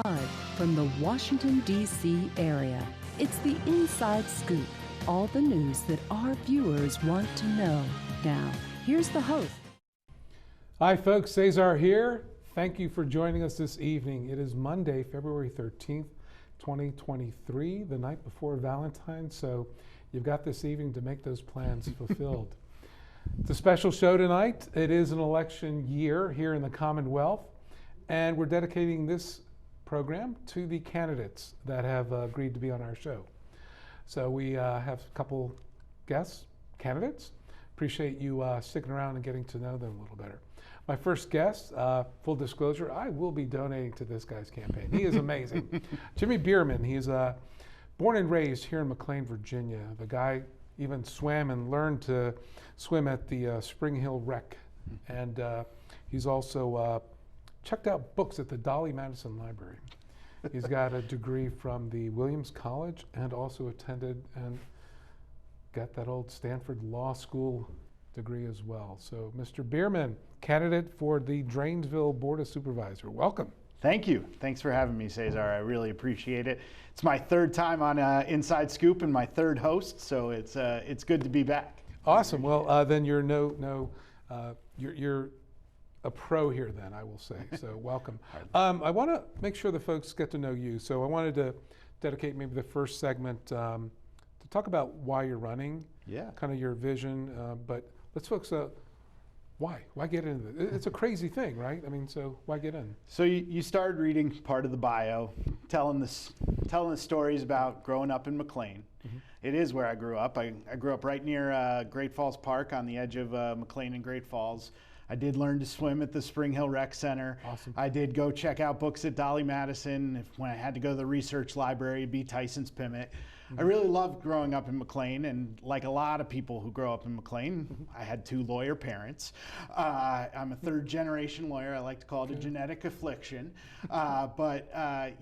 Live from the Washington, D.C. area, it's the Inside Scoop. All the news that our viewers want to know. Now, here's the host. Hi folks, Cesar here. Thank you for joining us this evening. It is Monday, February 13th, 2023, the night before Valentine's, so you've got this evening to make those plans fulfilled. It's a special show tonight. It is an election year here in the Commonwealth, and we're dedicating this program to the candidates that have agreed to be on our show. So we have a couple guests, candidates. Appreciate you sticking around and getting to know them a little better. My first guest, full disclosure, I will be donating to this guy's campaign. He is amazing. Jimmy Bierman, he's born and raised here in McLean, Virginia. The guy even swam and learned to swim at the Spring Hill Rec. And he's also checked out books at the Dolly Madison Library. He's got a degree from the Williams College and also attended and got that old Stanford Law School degree as well. So Mr. Bierman, candidate for the Dranesville Board of Supervisor. Welcome. Thank you. Thanks for having me, Cesar. I really appreciate it. It's my third time on Inside Scoop and my third host, so it's good to be back. Awesome. Well, then you're you're a pro here then, I will say. So welcome. I want to make sure the folks get to know you. So I wanted to dedicate maybe the first segment to talk about why you're running, kind of your vision, but let's focus on why get into it? It's a crazy thing, right? I mean, so why get in? So you started reading part of the bio, telling the stories about growing up in McLean. Mm-hmm. It is where I grew up. I grew up right near Great Falls Park on the edge of McLean and Great Falls. I did learn to swim at the Spring Hill Rec Center. Awesome. I did go check out books at Dolly Madison. When I had to go to the research library, it'd be Tyson's Pimmet. Mm-hmm. I really loved growing up in McLean, and like a lot of people who grow up in McLean, I had two lawyer parents. I'm a third generation lawyer. I like to call it a genetic affliction. So I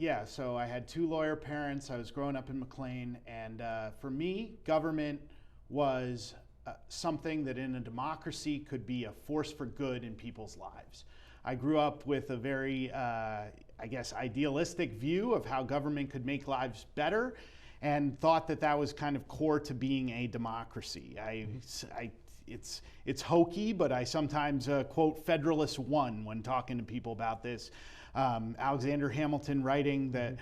had two lawyer parents. I was growing up in McLean, and for me, government was something that in a democracy could be a force for good in people's lives. I grew up with a very, idealistic view of how government could make lives better, and thought that was kind of core to being a democracy. It's hokey, but I sometimes quote Federalist One when talking to people about this. Alexander Hamilton writing that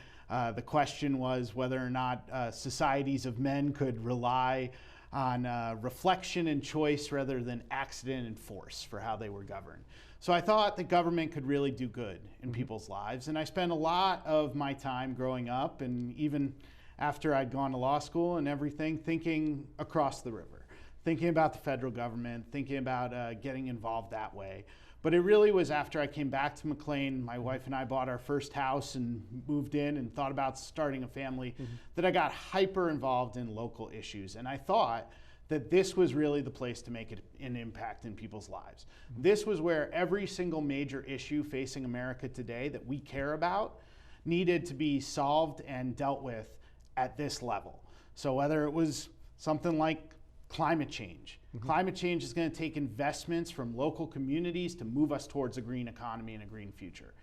the question was whether or not societies of men could rely on reflection and choice rather than accident and force for how they were governed. So I thought that government could really do good in people's lives, and I spent a lot of my time growing up, and even after I'd gone to law school and everything, thinking across the river, thinking about the federal government, thinking about getting involved that way. But it really was after I came back to McLean, my wife and I bought our first house and moved in and thought about starting a family, that I got hyper involved in local issues. And I thought that this was really the place to make an impact in people's lives. This was where every single major issue facing America today that we care about needed to be solved and dealt with at this level. So whether it was something like climate change. Climate change is going to take investments from local communities to move us towards a green economy and a green future.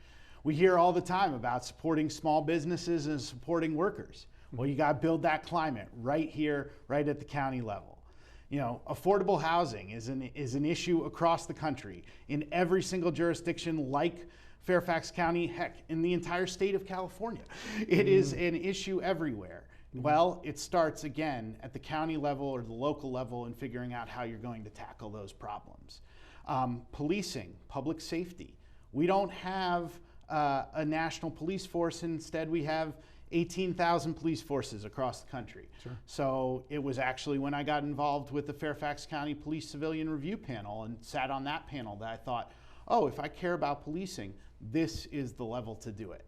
We hear all the time about supporting small businesses and supporting workers. Well, you got to build that climate right here, right at the county level. You know, affordable housing is an issue across the country in every single jurisdiction, like Fairfax County, heck, in the entire state of California. It is an issue everywhere. Well, it starts again at the county level or the local level in figuring out how you're going to tackle those problems. Policing, public safety. We don't have a national police force. Instead, we have 18,000 police forces across the country. Sure. So it was actually when I got involved with the Fairfax County Police Civilian Review Panel and sat on that panel that I thought, oh, if I care about policing, this is the level to do it.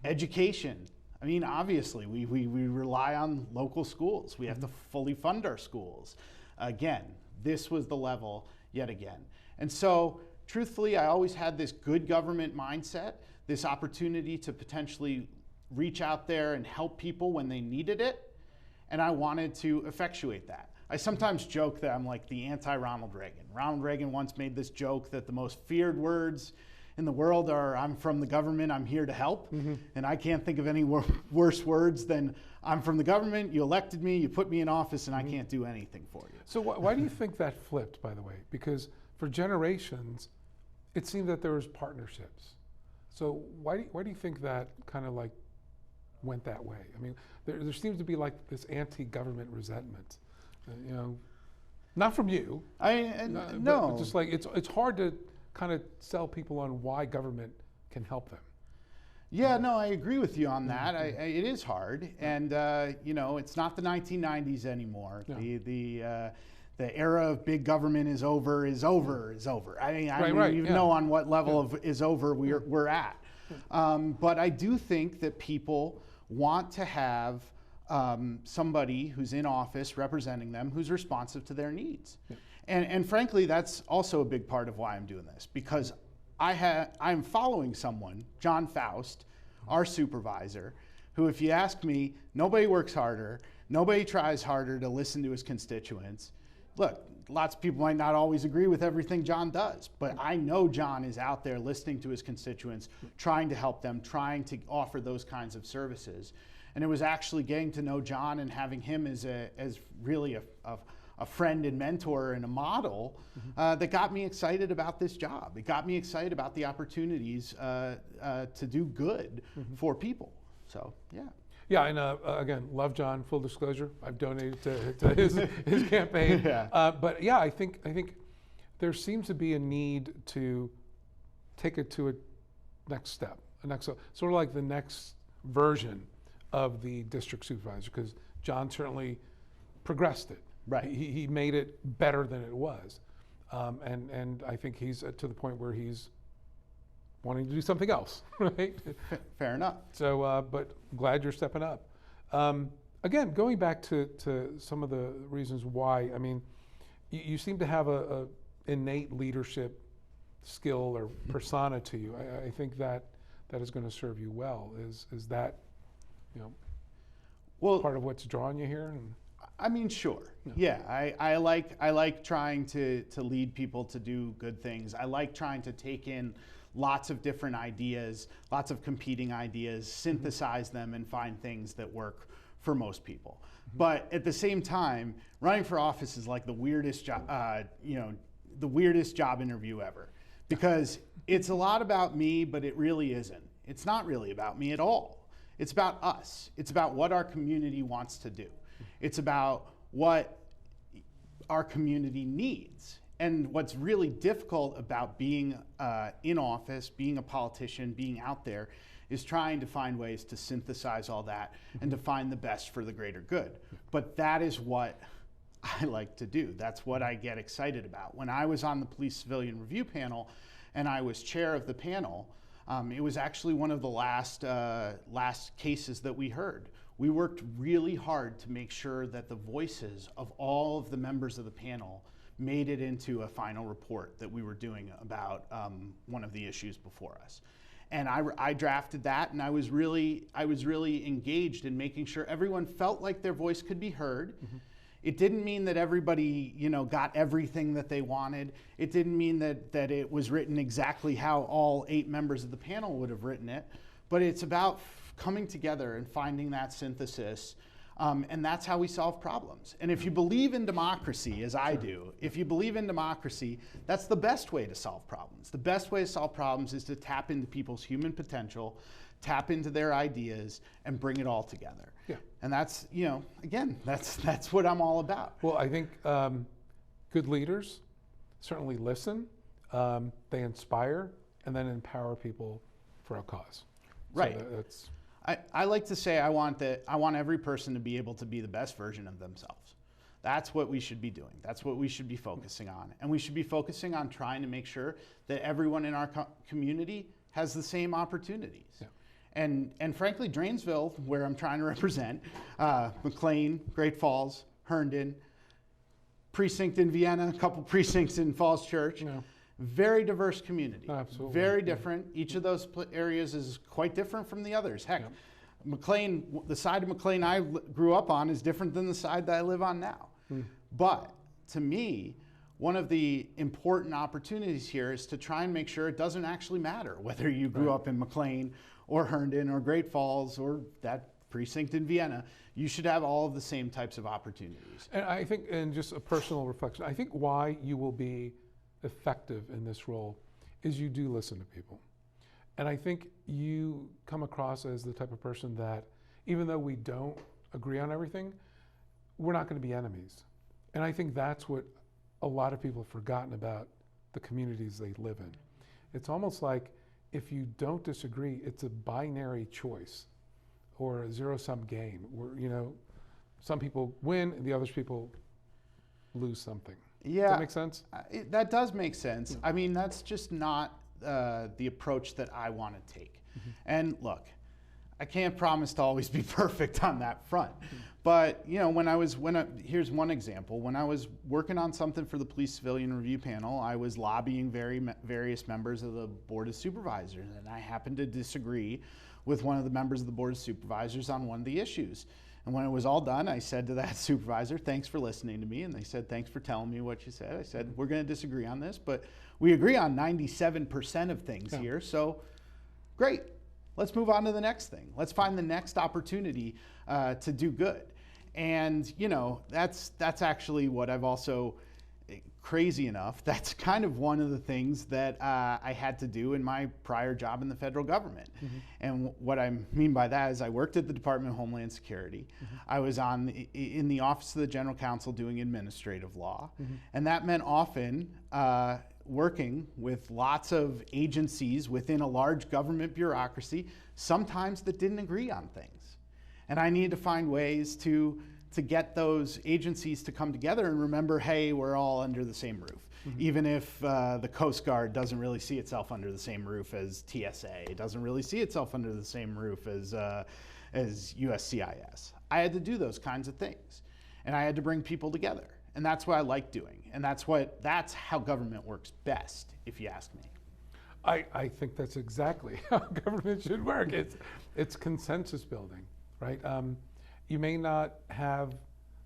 Education. I mean, obviously, we rely on local schools. We have to fully fund our schools. Again, this was the level yet again. And so, truthfully, I always had this good government mindset, this opportunity to potentially reach out there and help people when they needed it, and I wanted to effectuate that. I sometimes joke that I'm like the anti-Ronald Reagan. Ronald Reagan once made this joke that the most feared words in the world are I'm from the government, I'm here to help. And I can't think of any worse words than I'm from the government, you elected me, you put me in office, and I can't do anything for you. So why do you think that flipped, by the way? Because for generations, it seemed that there was partnerships. So why do you think that kind of like went that way? I mean, there seems to be like this anti-government resentment, you know, not from you. No. Just like it's hard to kind of sell people on why government can help them. Yeah, no, I agree with you on that. It is hard, and you know, it's not the 1990s anymore. No. The era of big government is over. I mean, I don't even know on what level of is over we're at. But I do think that people want to have somebody who's in office representing them, who's responsive to their needs. Yeah. And frankly, that's also a big part of why I'm doing this, because I'm following someone, John Foust, our supervisor, who, if you ask me, nobody works harder, nobody tries harder to listen to his constituents. Look, lots of people might not always agree with everything John does, but I know John is out there listening to his constituents, trying to help them, trying to offer those kinds of services. And it was actually getting to know John and having him as really a friend and mentor and a model that got me excited about this job. It got me excited about the opportunities to do good for people. So, yeah. Yeah, and again, love John, full disclosure. I've donated to his campaign. Yeah. But yeah, I think there seems to be a need to take it to a next step, sort of like the next version of the district supervisor, because John certainly progressed it. Right. He made it better than it was. And I think he's to the point where he's wanting to do something else, right? Fair enough. So, but glad you're stepping up. Again, going back to some of the reasons why, I mean, you seem to have a innate leadership skill or persona to you. I think that is going to serve you well. Is that, you know, well, part of what's drawing you here? I mean, sure. Yeah, I like trying to lead people to do good things. I like trying to take in lots of different ideas, lots of competing ideas, synthesize them and find things that work for most people. But at the same time, running for office is like the weirdest job, the weirdest job interview ever, because it's a lot about me, but it really isn't. It's not really about me at all. It's about us. It's about what our community wants to do. It's about what our community needs. And what's really difficult about being in office, being a politician, being out there, is trying to find ways to synthesize all that and to find the best for the greater good. But that is what I like to do. That's what I get excited about. When I was on the Police Civilian Review panel and I was chair of the panel, it was actually one of the last cases that we heard. We worked really hard to make sure that the voices of all of the members of the panel made it into a final report that we were doing about one of the issues before us. And I drafted that, and I was really engaged in making sure everyone felt like their voice could be heard. It didn't mean that everybody, got everything that they wanted. It didn't mean that it was written exactly how all 8 members of the panel would have written it, but it's about coming together and finding that synthesis, and that's how we solve problems. And if you believe in democracy, as I do, if you believe in democracy, that's the best way to solve problems. The best way to solve problems is to tap into people's human potential, tap into their ideas, and bring it all together. Yeah. And that's, again, that's what I'm all about. Well, I think good leaders certainly listen, they inspire, and then empower people for a cause. Right. So that's. I like to say I want every person to be able to be the best version of themselves. That's what we should be doing. That's what we should be focusing on. And we should be focusing on trying to make sure that everyone in our community has the same opportunities. Yeah. And frankly, Dranesville, where I'm trying to represent, McLean, Great Falls, Herndon, precinct in Vienna, a couple precincts in Falls Church. Yeah. Very diverse community. Absolutely. Very different. Each of those areas is quite different from the others. Heck, McLean, the side of McLean I grew up on is different than the side that I live on now. But to me, one of the important opportunities here is to try and make sure it doesn't actually matter whether you grew up in McLean or Herndon or Great Falls or that precinct in Vienna. You should have all of the same types of opportunities. And I think, and just a personal reflection, I think why you will be effective in this role is you do listen to people. And I think you come across as the type of person that, even though we don't agree on everything, we're not going to be enemies. And I think that's what a lot of people have forgotten about the communities they live in. It's almost like if you don't disagree, it's a binary choice or a zero-sum game where, you know, some people win and the other people lose something. Yeah. Does that make sense? That does make sense. I mean, that's just not the approach that I want to take. And look, I can't promise to always be perfect on that front. But, you know, here's one example. When I was working on something for the Police Civilian Review Panel, I was lobbying various members of the Board of Supervisors, and I happened to disagree with one of the members of the Board of Supervisors on one of the issues. And when it was all done, I said to that supervisor, thanks for listening to me. And they said, thanks for telling me what you said. I said, we're going to disagree on this, but we agree on 97% of things here. So great. Let's move on to the next thing. Let's find the next opportunity to do good. And, you know, that's actually what I've also, crazy enough, that's kind of one of the things that I had to do in my prior job in the federal government. And what I mean by that is I worked at the Department of Homeland Security. I was in the Office of the General Counsel doing administrative law. And that meant often working with lots of agencies within a large government bureaucracy, sometimes that didn't agree on things. And I needed to find ways to get those agencies to come together and remember, hey, we're all under the same roof. Even if the Coast Guard doesn't really see itself under the same roof as TSA, it doesn't really see itself under the same roof as USCIS. I had to do those kinds of things. And I had to bring people together. And that's what I like doing. And that's how government works best, if you ask me. I think that's exactly how government should work. It's consensus building, right? You may not have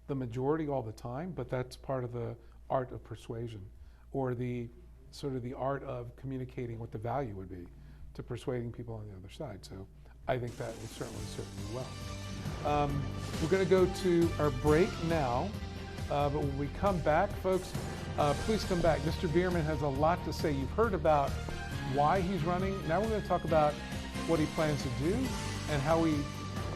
the majority all the time, but that's part of the art of persuasion, or the sort of the art of communicating what the value would be to persuading people on the other side. So I think that will certainly serve you well. We're going to go to our break now, but when we come back, folks, please come back. Mr. Bierman has a lot to say. You've heard about why he's running. Now we're going to talk about what he plans to do and how he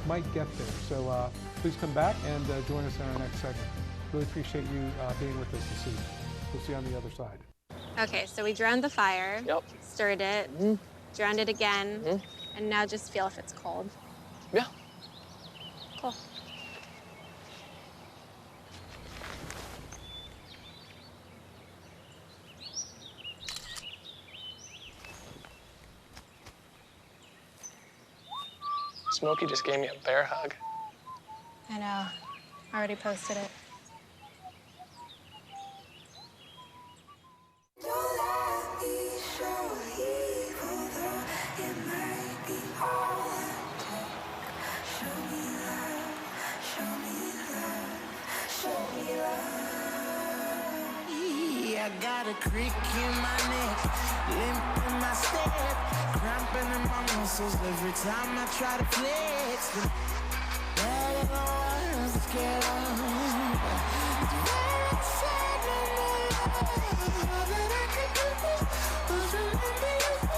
might get there. So please come back and join us in our next segment. Really appreciate you being with us this evening. We'll see you on the other side. Okay, so we drowned the fire, stirred it, drowned it again, and now just feel if it's cold. Yeah. Cool. Smokey just gave me a bear hug. I know. Already posted it. I got a crick in my neck, limp in my step, cramping in my muscles every time I try to flex. I don't know what I'm scared of. Very sad, no more love. All that I can do was remember you. You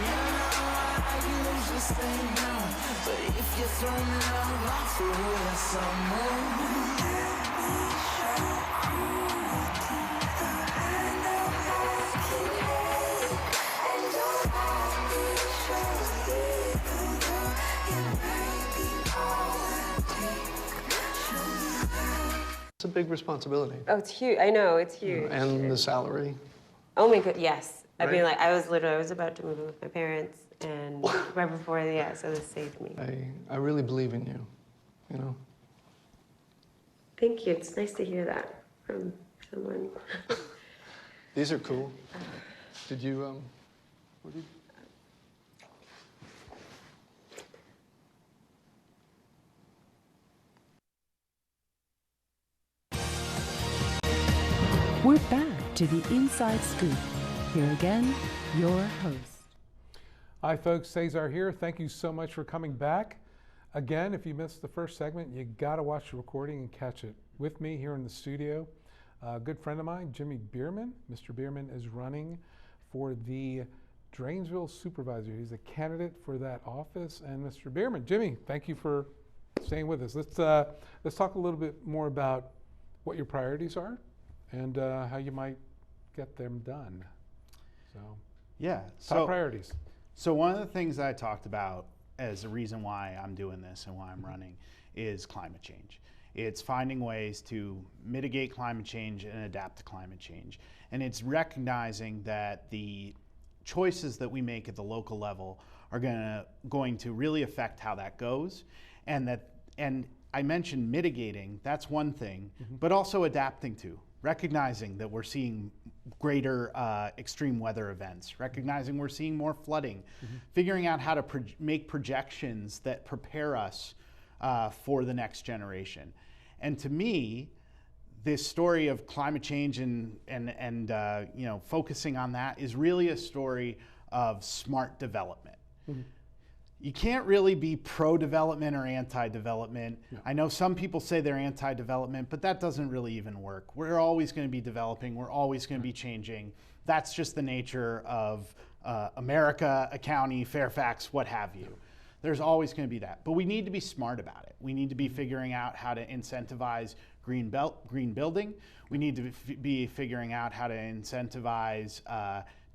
know I usually say no, but if you throw me love, I'll throw you some more. It's a big responsibility. Oh, it's huge. I know, it's huge. And the salary. Oh my god, yes. I mean, Right? like, I was about to move in with my parents, and right before, so this saved me. I really believe in you, you know? Thank you. It's nice to hear that from someone. These are cool. Did you, what did you? We're back to the Inside Scoop. Here again, your host. Hi folks, Cesar here. Thank you so much for coming back. Again, if you missed the first segment, you gotta watch the recording and catch it. With me here in the studio, a good friend of mine, Jimmy Bierman. Mr. Bierman is running for the Dranesville Supervisor. He's a candidate for that office. And Mr. Bierman, Jimmy, thank you for staying with us. Let's talk a little bit more about what your priorities are and how you might get them done. So, Yeah. top priorities. So one of the things that I talked about as a reason why I'm doing this and why I'm running is climate change. It's finding ways to mitigate climate change and adapt to climate change. And it's recognizing that the choices that we make at the local level are going to really affect how that goes. And I mentioned mitigating, that's one thing, but also adapting to, recognizing that we're seeing greater extreme weather events, recognizing we're seeing more flooding, figuring out how to make projections that prepare us for the next generation. And to me, this story of climate change and focusing on that is really a story of smart development. You can't really be pro-development or anti-development. Yeah. I know some people say they're anti-development, but that doesn't really even work. We're always going to be developing. We're always going to be changing. That's just the nature of America, a county, Fairfax, what have you. There's always going to be that. But we need to be smart about it. We need to be figuring out how to incentivize green building. We need to be figuring out how to incentivize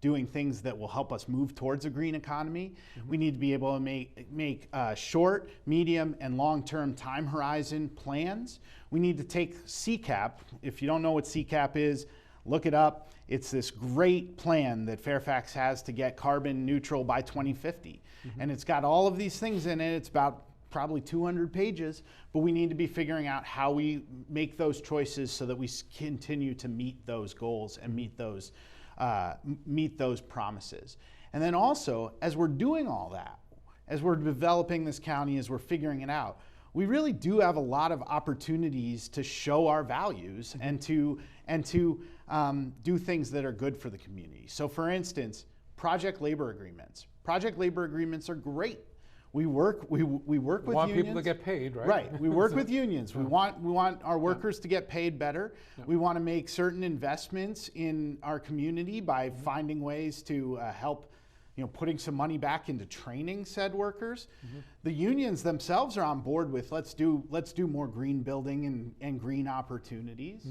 doing things that will help us move towards a green economy. We need to be able to make short, medium, and long-term time horizon plans. We need to take CCAP. If you don't know what CCAP is, look it up. It's this great plan that Fairfax has to get carbon neutral by 2050. And it's got all of these things in it. It's about probably 200 pages, but we need to be figuring out how we make those choices so that we continue to meet those goals and meet those promises. And then also, as we're doing all that, as we're developing this county, as we're figuring it out, we really do have a lot of opportunities to show our values and to do things that are good for the community. So for instance, project labor agreements. Project labor agreements are great. We work with unions. We want people to get paid, right? Right. We work with unions. We want our workers to get paid better. We want to make certain investments in our community by finding ways to help, putting some money back into training said workers. The unions themselves are on board with let's do more green building and green opportunities.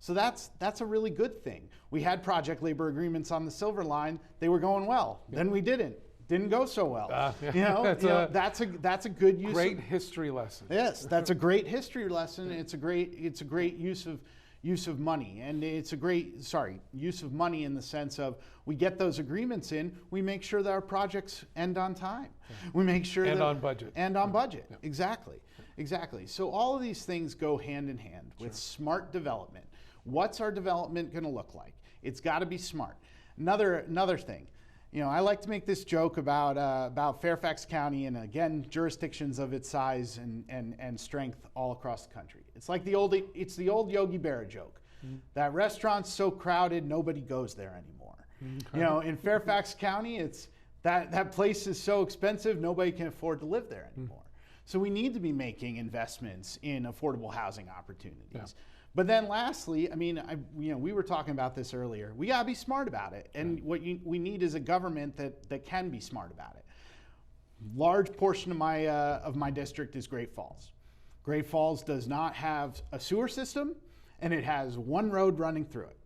So that's a really good thing. We had project labor agreements on the Silver Line. They were going well. Then we didn't go so well. That's a good use. Great history lesson. Yes, that's a great history lesson. It's a great use of money, and it's a great use of money in the sense of we get those agreements in, we make sure that our projects end on time. We make sure on budget. And on budget. Exactly. So all of these things go hand in hand with smart development. What's our development going to look like? It's got to be smart. Another thing. I like to make this joke about Fairfax County and again jurisdictions of its size and strength all across the country. It's like the old Yogi Berra joke. That restaurant's so crowded nobody goes there anymore. In Fairfax County, it's that place is so expensive nobody can afford to live there anymore. So we need to be making investments in affordable housing opportunities. Yeah. But then lastly, we were talking about this earlier. We gotta be smart about it. And what we need is a government that can be smart about it. Large portion of my district is Great Falls. Great Falls does not have a sewer system, and it has one road running through it.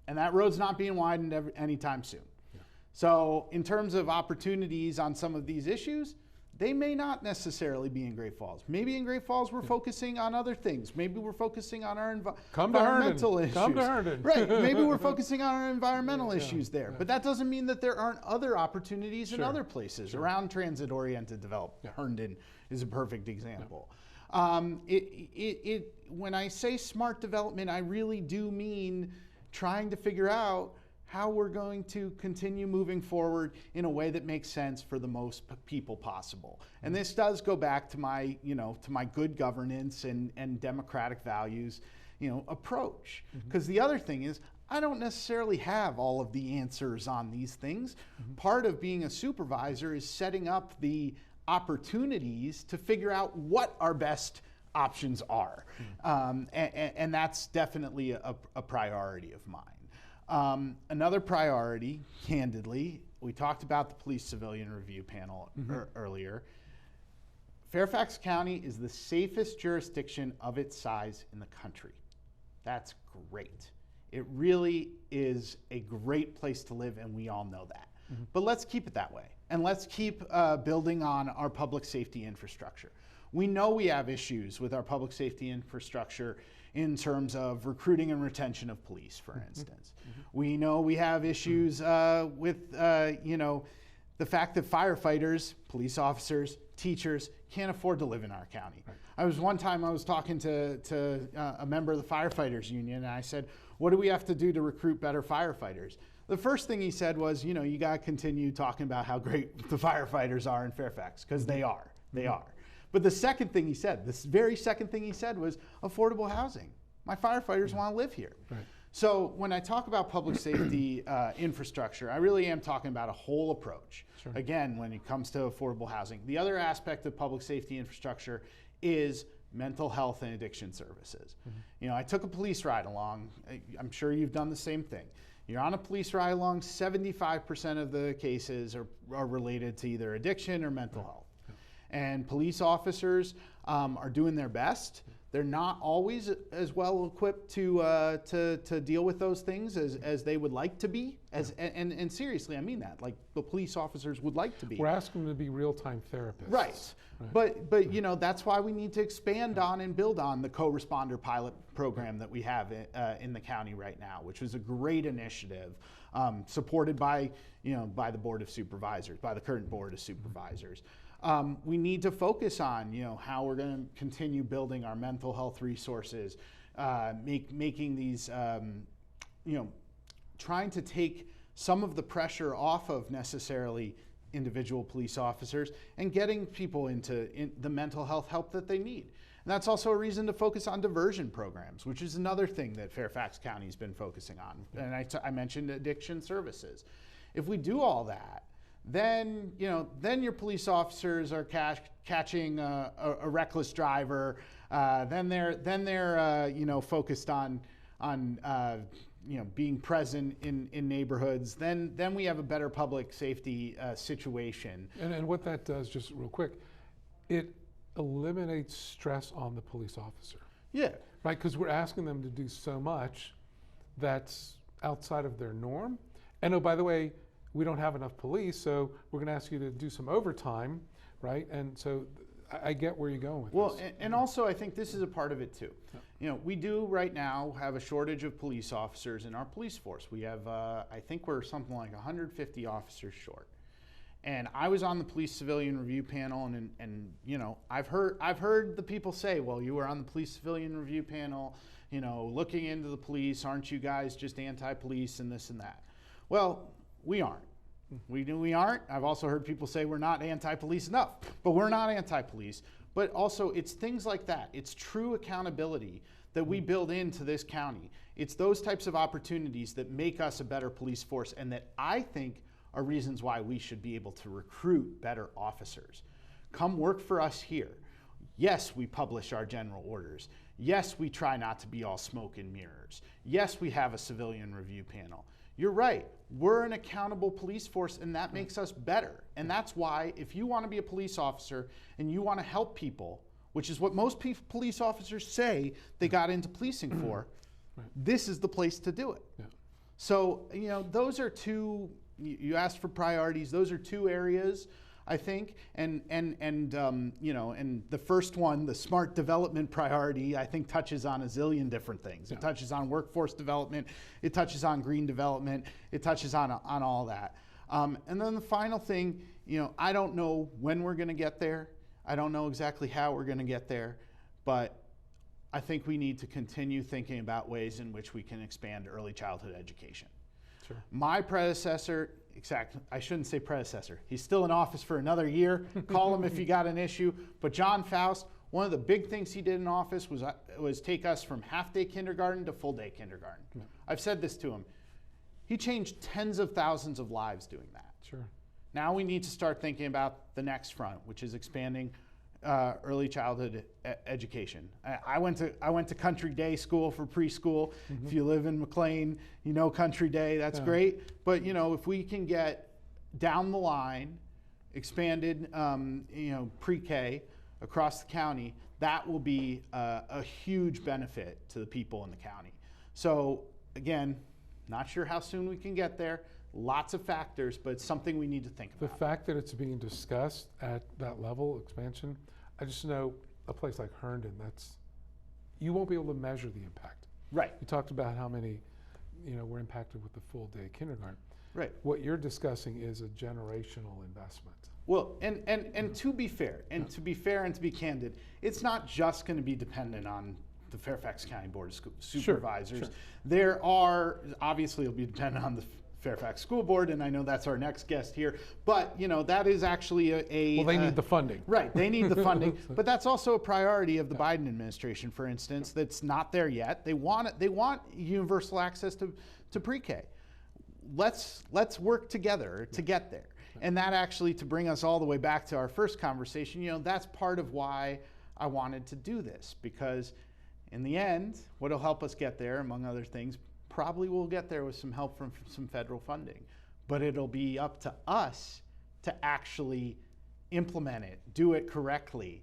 And that road's not being widened anytime soon. Yeah. So in terms of opportunities on some of these issues, they may not necessarily be in Great Falls. Maybe in Great Falls we're focusing on other things. Maybe we're focusing on our environmental issues. Come to Herndon. Right. Maybe we're focusing on our environmental issues there. But that doesn't mean that there aren't other opportunities in other places around transit-oriented development. Herndon is a perfect example. When I say smart development, I really do mean trying to figure out how we're going to continue moving forward in a way that makes sense for the most people possible. And this does go back to my, to my good governance and democratic values, approach. Because the other thing is, I don't necessarily have all of the answers on these things. Part of being a supervisor is setting up the opportunities to figure out what our best options are. And that's definitely a priority of mine. Another priority, candidly, we talked about the police civilian review panel earlier. Fairfax County is the safest jurisdiction of its size in the country. That's great. It really is a great place to live, and we all know that. But let's keep it that way, and let's keep building on our public safety infrastructure. We know we have issues with our public safety infrastructure in terms of recruiting and retention of police, for instance. We know we have issues with, you know, the fact that firefighters, police officers, teachers can't afford to live in our county. One time I was talking to a member of the firefighters union, and I said, what do we have to do to recruit better firefighters? The first thing he said was, you know, you got to continue talking about how great the firefighters are in Fairfax, because they are. But the second thing he said, this very second thing he said was affordable housing. My firefighters want to live here. So when I talk about public safety infrastructure, I really am talking about a whole approach. Again, when it comes to affordable housing. The other aspect of public safety infrastructure is mental health and addiction services. You know, I took a police ride along. I'm sure you've done the same thing. You're on a police ride along, 75% of the cases are related to either addiction or mental health. And police officers are doing their best. They're not always as well equipped to deal with those things as they would like to be. And seriously, I mean that. Like, the police officers would like to be. We're asking them to be real-time therapists. Right. But you know, that's why we need to expand on and build on the co-responder pilot program that we have in the county right now, which was a great initiative supported by the Board of Supervisors, by the current Board of Supervisors. We need to focus on, you know, how we're going to continue building our mental health resources, making these, you know, trying to take some of the pressure off of necessarily individual police officers and getting people into the mental health help that they need. And that's also a reason to focus on diversion programs, which is another thing that Fairfax County has been focusing on. And I mentioned addiction services. If we do all that, then your police officers are catching a reckless driver. Then they're focused on being present in neighborhoods. Then we have a better public safety situation. And what that does, just real quick, it eliminates stress on the police officer. Yeah. Right, because we're asking them to do so much that's outside of their norm. And oh, by the way, we don't have enough police, so we're going to ask you to do some overtime, right? And so I get where you're going with this. And also I think this is a part of it too. Yeah. You know, we do right now have a shortage of police officers in our police force. We have, I think we're something like 150 officers short. And I was on the police civilian review panel, and you know, I've heard the people say, well, you were on the police civilian review panel, you know, looking into the police, aren't you guys just anti-police and this and that? Well, we aren't. We aren't. I've also heard people say we're not anti-police enough, but we're not anti-police. But also, it's things like that. It's true accountability that we build into this county. It's those types of opportunities that make us a better police force, and that I think are reasons why we should be able to recruit better officers. Come work for us here. Yes, we publish our general orders. Yes, we try not to be all smoke and mirrors. Yes, we have a civilian review panel. You're right. We're an accountable police force, and that makes us better. And that's why, if you want to be a police officer and you want to help people, which is what most police officers say they got into policing for, this is the place to do it. Yeah. So, you know, those are two, you asked for priorities, those are two areas, I think, and the first one, the smart development priority, I think touches on a zillion different things. Yeah. It touches on workforce development, it touches on green development, it touches on all that. And then the final thing, you know, I don't know when we're going to get there. I don't know exactly how we're going to get there, but I think we need to continue thinking about ways in which we can expand early childhood education. Sure. My predecessor, I shouldn't say predecessor. He's still in office for another year. Call him if you got an issue. But John Foust one of the big things he did in office was take us from half-day kindergarten to full-day kindergarten. Yeah. I've said this to him. He changed tens of thousands of lives doing that. Sure. Now we need to start thinking about the next front, which is expanding early childhood education. I went to Country Day School for preschool. Mm-hmm. If you live in McLean, you know Country Day. That's great. But you know, if we can get down the line, expanded, you know, pre-K across the county, that will be a huge benefit to the people in the county. So again, not sure how soon we can get there. Lots of factors, but it's something we need to think about. The fact that it's being discussed at that level, expansion, I just know a place like Herndon, you won't be able to measure the impact. Right. You talked about how many, you know, were impacted with the full day kindergarten. Right. What you're discussing is a generational investment. Well, and to be fair, and to be candid, it's not just going to be dependent on the Fairfax County Board of Supervisors. Sure. There are, obviously it'll be dependent on the Fairfax School Board, and I know that's our next guest here, but you know, that is actually well, they need the funding. Right, they need the funding, but that's also a priority of the Biden administration, for instance, that's not there yet. They want universal access to pre-K. Let's work together to get there. And that actually, to bring us all the way back to our first conversation, you know, that's part of why I wanted to do this, because in the end, what'll help us get there, among other things, probably we'll get there with some help from some federal funding, but it'll be up to us to actually implement it, do it correctly.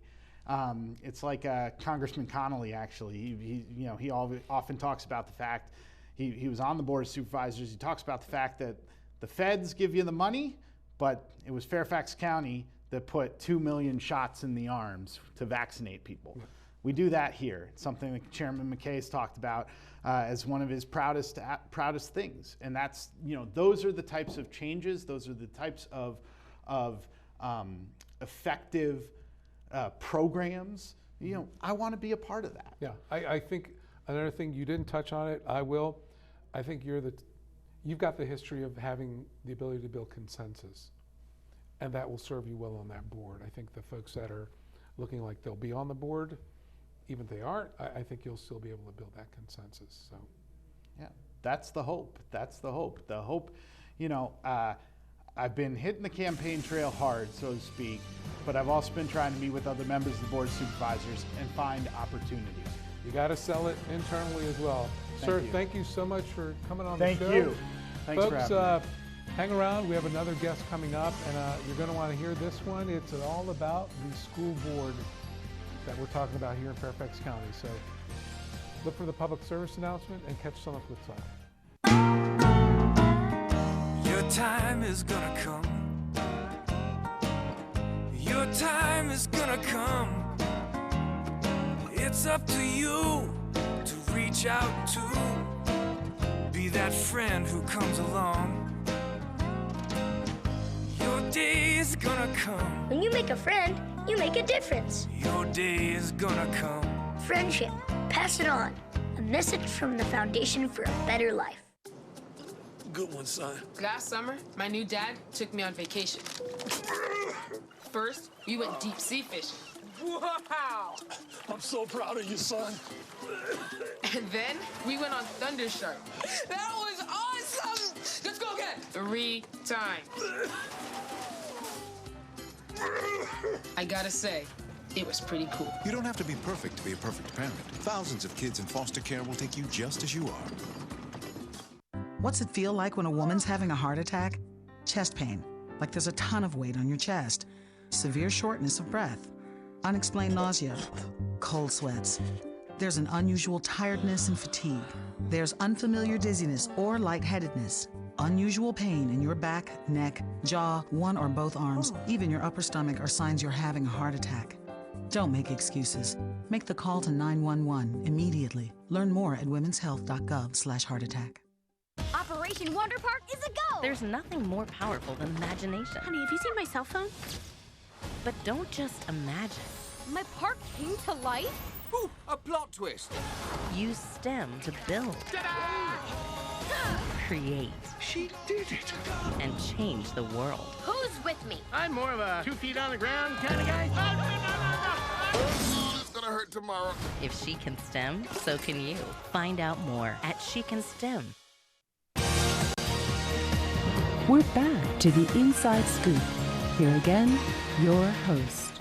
It's like Congressman Connolly, actually. He often talks about the fact, he was on the Board of Supervisors, he talks about the fact that the feds give you the money, but it was Fairfax County that put 2 million shots in the arms to vaccinate people. Yeah. We do that here. It's something that Chairman McKay has talked about as one of his proudest things. And that's, you know, those are the types of changes, those are the types of effective programs. You know, I want to be a part of that. Yeah, I think another thing, you didn't touch on it, I will. I think you've got the history of having the ability to build consensus, and that will serve you well on that board. I think the folks that are looking like they'll be on the board, even if they aren't, I think you'll still be able to build that consensus. So, yeah, that's the hope. That's the hope. The hope, you know, I've been hitting the campaign trail hard, so to speak, but I've also been trying to meet with other members of the Board of Supervisors and find opportunity. You got to sell it internally as well. Sir, thank you so much for coming on the show. Thank you. Thanks Folks, for having me. Hang around. We have another guest coming up, and you're going to want to hear this one. It's all about the school board that we're talking about here in Fairfax County. So look for the public service announcement and catch us on the flip side. Your time is gonna come. Your time is gonna come. It's up to you to reach out to be that friend who comes along. Your day is gonna come. When you make a friend, you make a difference. Your day is gonna come. Friendship. Pass it on. A message from the Foundation for a Better Life. Good one, son. Last summer, my new dad took me on vacation. First, we went deep sea fishing. Wow! I'm so proud of you, son. And then we went on Thunder Shark. That was awesome! Let's go again. 3 times. I gotta say, it was pretty cool. You don't have to be perfect to be a perfect parent. Thousands of kids in foster care will take you just as you are. What's it feel like when a woman's having a heart attack? Chest pain, like there's a ton of weight on your chest. Severe shortness of breath. Unexplained nausea. Cold sweats. There's an unusual tiredness and fatigue. There's unfamiliar dizziness or lightheadedness. Unusual pain in your back, neck, jaw, one or both arms, even your upper stomach are signs you're having a heart attack. Don't make excuses. Make the call to 911 immediately. Learn more at womenshealth.gov/heartattack. Operation Wonder Park is a go! There's nothing more powerful than imagination. Honey, have you seen my cell phone? But don't just imagine. My park came to life? Ooh, a plot twist. Use STEM to build. Create. She did it. And change the world. Who's with me? I'm more of a 2 feet on the ground kind of guy. gonna hurt tomorrow. If she can STEM, so can you. Find out more at She Can STEM. We're back to the Inside Scoop. Here again, your host.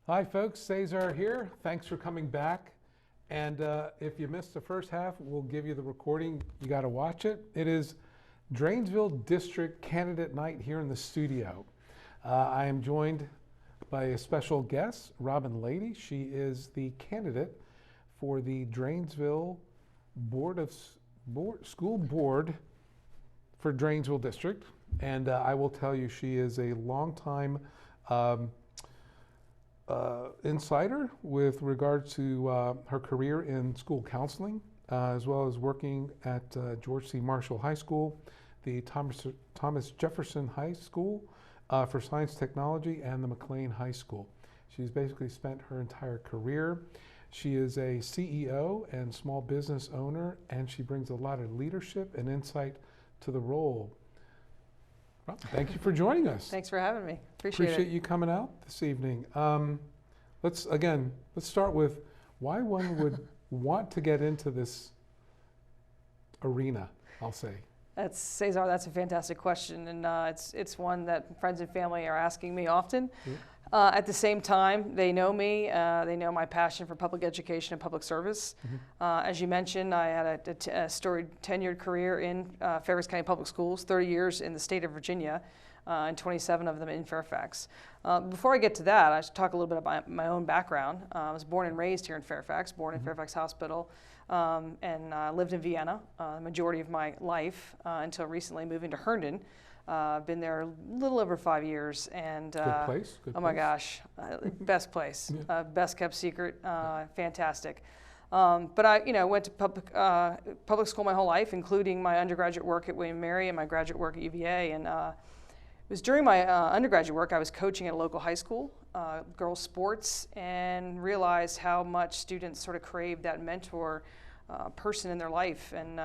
Hi folks, Cesar here. Thanks for coming back. And if you missed the first half, we'll give you the recording. You got to watch it. It is Dranesville District Candidate Night here in the studio. I am joined by a special guest, Robyn Lady. She is the candidate for the Dranesville School Board for Dranesville District. And I will tell you, she is a longtime insider with regard to her career in school counseling, as well as working at George C. Marshall High School, the Thomas Jefferson High School for Science Technology, and the McLean High School. She's basically spent her entire career. She is a CEO and small business owner, and she brings a lot of leadership and insight to the role. Well, thank you for joining us. Thanks for having me. Appreciate you coming out this evening. Let's start with why one would want to get into this arena, I'll say. Cesar, that's a fantastic question, and it's one that friends and family are asking me often. At the same time, they know me, they know my passion for public education and public service. As you mentioned, I had a storied tenured career in Fairfax County Public Schools, 30 years in the state of Virginia, and 27 of them in Fairfax. Before I get to that, I should talk a little bit about my own background. I was born and raised here in Fairfax, born in Fairfax Hospital, and lived in Vienna the majority of my life until recently moving to Herndon. I've been there a little over 5 years, and good place. Oh my gosh, best place, best kept secret, fantastic. But I, went to public school my whole life, including my undergraduate work at William & Mary and my graduate work at UVA. And it was during my undergraduate work I was coaching at a local high school, girls sports, and realized how much students sort of crave that mentor person in their life. And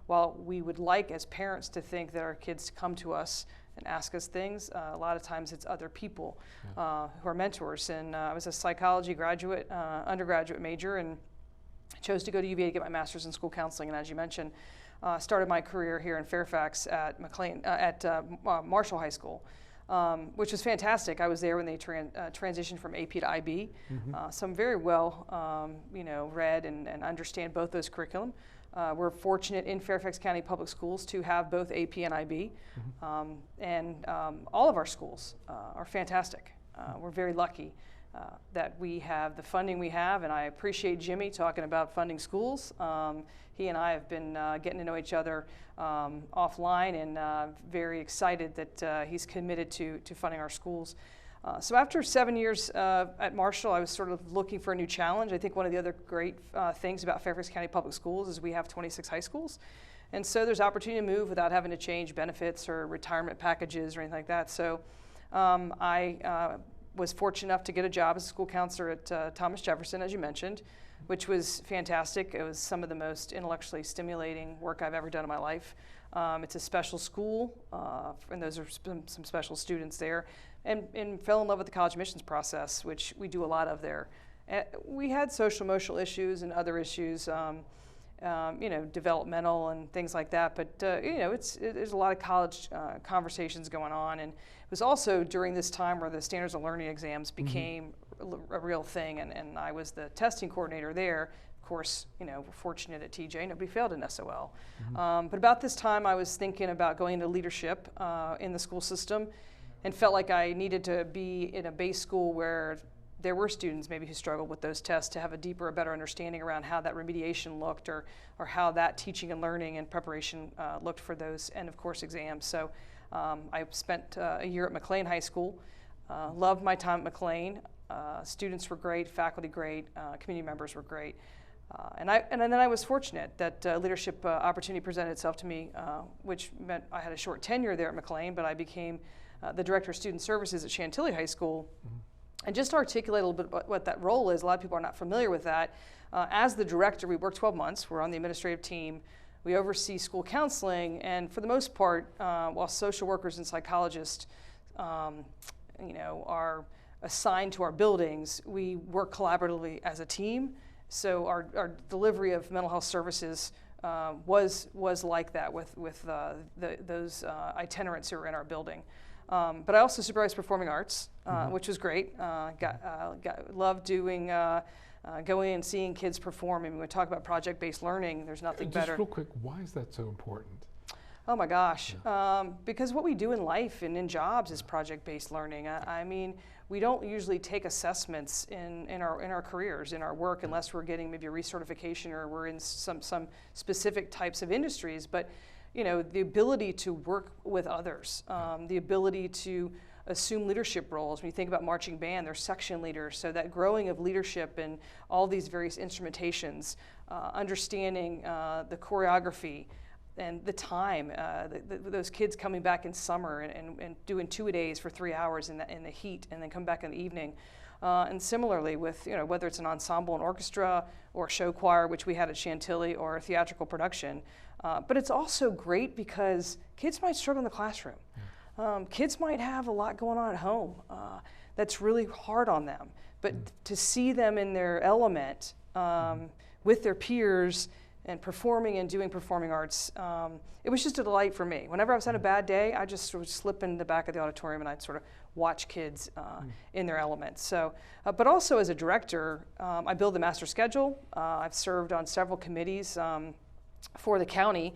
while we would like as parents to think that our kids come to us and ask us things, a lot of times it's other people who are mentors. And I was a psychology graduate, undergraduate major, and chose to go to UVA to get my master's in school counseling. And as you mentioned, started my career here in Fairfax at Marshall High School, which was fantastic. I was there when they transitioned from AP to IB. So I'm very well, read and understand both those curriculum. We're fortunate in Fairfax County Public Schools to have both AP and IB, and all of our schools are fantastic. We're very lucky that we have the funding we have, and I appreciate Jimmy talking about funding schools. He and I have been getting to know each other offline, and very excited that he's committed to funding our schools. So after 7 years at Marshall, I was sort of looking for a new challenge. I think one of the other great things about Fairfax County Public Schools is we have 26 high schools. And so there's opportunity to move without having to change benefits or retirement packages or anything like that. So I was fortunate enough to get a job as a school counselor at Thomas Jefferson, as you mentioned, which was fantastic. It was some of the most intellectually stimulating work I've ever done in my life. It's a special school, and those are some special students there, and fell in love with the college admissions process, which we do a lot of there. We had social emotional issues and other issues, developmental and things like that, but there's a lot of college conversations going on. And it was also during this time where the standards of learning exams became a real thing, and I was the testing coordinator there. Of course, we're fortunate at TJ, nobody failed an SOL. But about this time I was thinking about going into leadership in the school system, and felt like I needed to be in a base school where there were students maybe who struggled with those tests, to have a deeper or better understanding around how that remediation looked, or how that teaching and learning and preparation looked for those end of course exams. So I spent a year at McLean High School, loved my time at McLean. Students were great, faculty great, community members were great. And then I was fortunate that leadership opportunity presented itself to me, which meant I had a short tenure there at McLean, but I became the Director of Student Services at Chantilly High School. And just to articulate a little bit what that role is, a lot of people are not familiar with that. As the director, we work 12 months. We're on the administrative team. We oversee school counseling, and for the most part, while social workers and psychologists, are assigned to our buildings, we work collaboratively as a team. So our delivery of mental health services was like that with those itinerants who are in our building. But I also supervised performing arts, which was great. Loved doing, going and seeing kids perform. I mean, when we talk about project-based learning, there's nothing better. Just real quick, why is that so important? Oh my gosh, because what we do in life and in jobs is project-based learning. I mean, we don't usually take assessments in our careers, in our work, unless we're getting maybe a recertification or we're in some specific types of industries. But you know, the ability to work with others, the ability to assume leadership roles. When you think about marching band, they're section leaders, so that growing of leadership in all these various instrumentations, understanding the choreography, and the time, those kids coming back in summer and doing 2-a-days for 3 hours in the heat and then come back in the evening. And similarly with, you know, whether it's an ensemble and orchestra or show choir, which we had at Chantilly, or a theatrical production. But it's also great because kids might struggle in the classroom. Kids might have a lot going on at home that's really hard on them. But to see them in their element with their peers and performing and doing performing arts, it was just a delight for me. Whenever I was had a bad day, I just sort of slip in the back of the auditorium and I'd sort of watch kids in their elements. So, but also as a director, I build the master schedule. I've served on several committees for the county,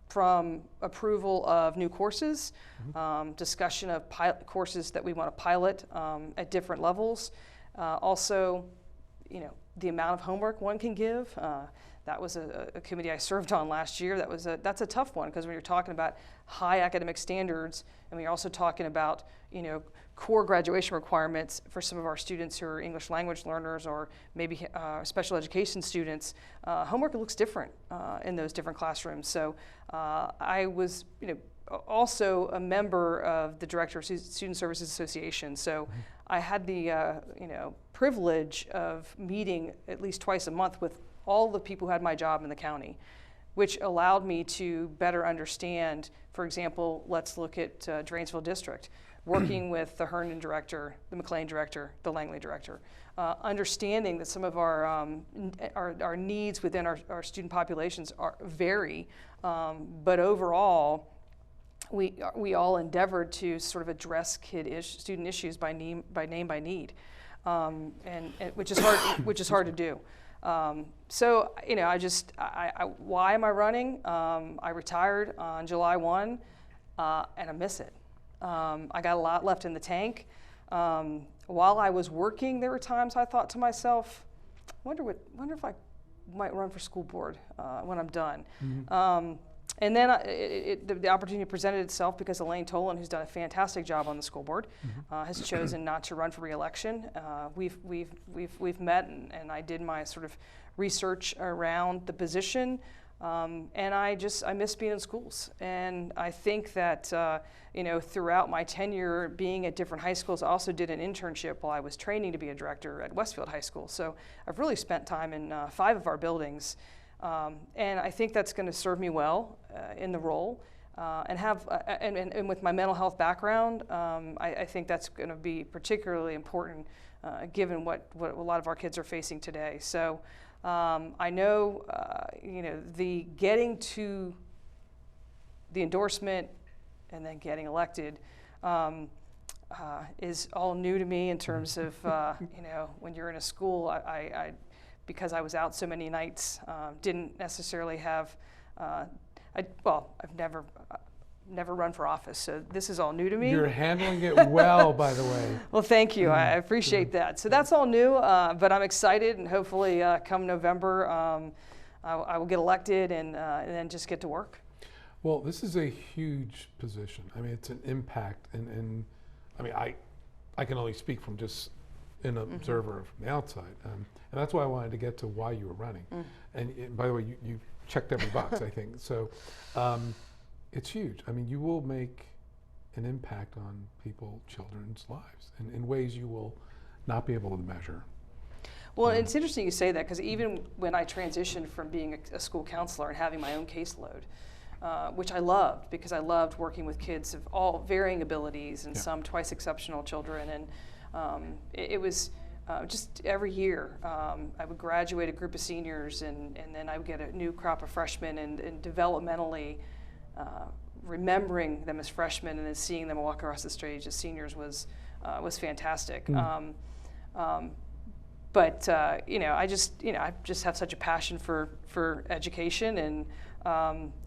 from approval of new courses, discussion of pilot courses that we want to pilot at different levels. Also, you know, the amount of homework one can give. That was a committee I served on last year. That's a tough one, because when you're talking about high academic standards, and we're also talking about, you know, core graduation requirements for some of our students who are English language learners or maybe special education students, homework looks different in those different classrooms. So I was, you know, also a member of the Director of Student Services Association. So I had the you know, privilege of meeting at least twice a month with all the people who had my job in the county, which allowed me to better understand, for example, let's look at Dranesville District, working with the Herndon director, the McLean director, the Langley director, understanding that some of our needs within our student populations vary, but overall, we all endeavored to sort of address student issues by name by need, and which is hard to do. So, you know, why am I running? I retired on July 1, and I miss it. I got a lot left in the tank. While I was working, there were times I thought to myself, wonder if I might run for school board when I'm done. And then the opportunity presented itself because Elaine Tholen, who's done a fantastic job on the school board, has chosen not to run for re-election. We've met, and I did my sort of research around the position, and I miss being in schools. And I think that you know, throughout my tenure being at different high schools, I also did an internship while I was training to be a director at Westfield High School. So I've really spent time in 5 of our buildings. And I think that's going to serve me well in the role, and with my mental health background, I think that's going to be particularly important given what a lot of our kids are facing today. So I know, you know, the getting to the endorsement and then getting elected is all new to me in terms of you know, when you're in a school, because I was out so many nights, didn't necessarily have, I've never run for office, so this is all new to me. You're handling it well, by the way. Well, thank you. I appreciate that. So that's all new, but I'm excited, and hopefully come November, I will get elected and then just get to work. Well, this is a huge position. I mean, it's an impact, and I mean, I can only speak from just an observer from the outside. And that's why I wanted to get to why you were running. And by the way, you checked every box, I think. So it's huge. I mean, you will make an impact on children's lives in ways you will not be able to measure. Well, it's interesting you say that, because even when I transitioned from being a school counselor and having my own caseload, which I loved because I loved working with kids of all varying abilities and some twice exceptional children. And it was just every year I would graduate a group of seniors and then I would get a new crop of freshmen and developmentally remembering them as freshmen and then seeing them walk across the stage as seniors was fantastic. But you know, I just have such a passion for education, and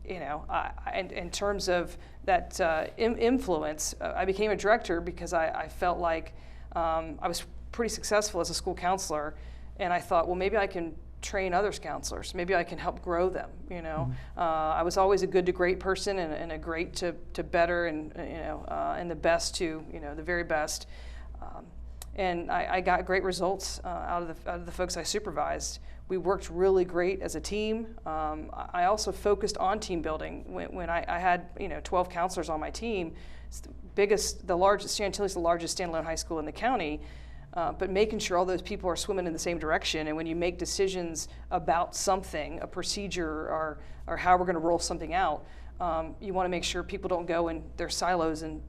you know, in terms of that influence, I became a director because I felt like I was pretty successful as a school counselor, and I thought, well, maybe I can train others counselors. Maybe I can help grow them. You know, I was always a good to great person and a great to better, and you know, and the best to the very best. And I got great results out of the folks I supervised. We worked really great as a team. I also focused on team building. When I had 12 counselors on my team, it's the largest, Chantilly's the largest standalone high school in the county. But making sure all those people are swimming in the same direction, and when you make decisions about something, a procedure or how we're going to roll something out, you want to make sure people don't go in their silos and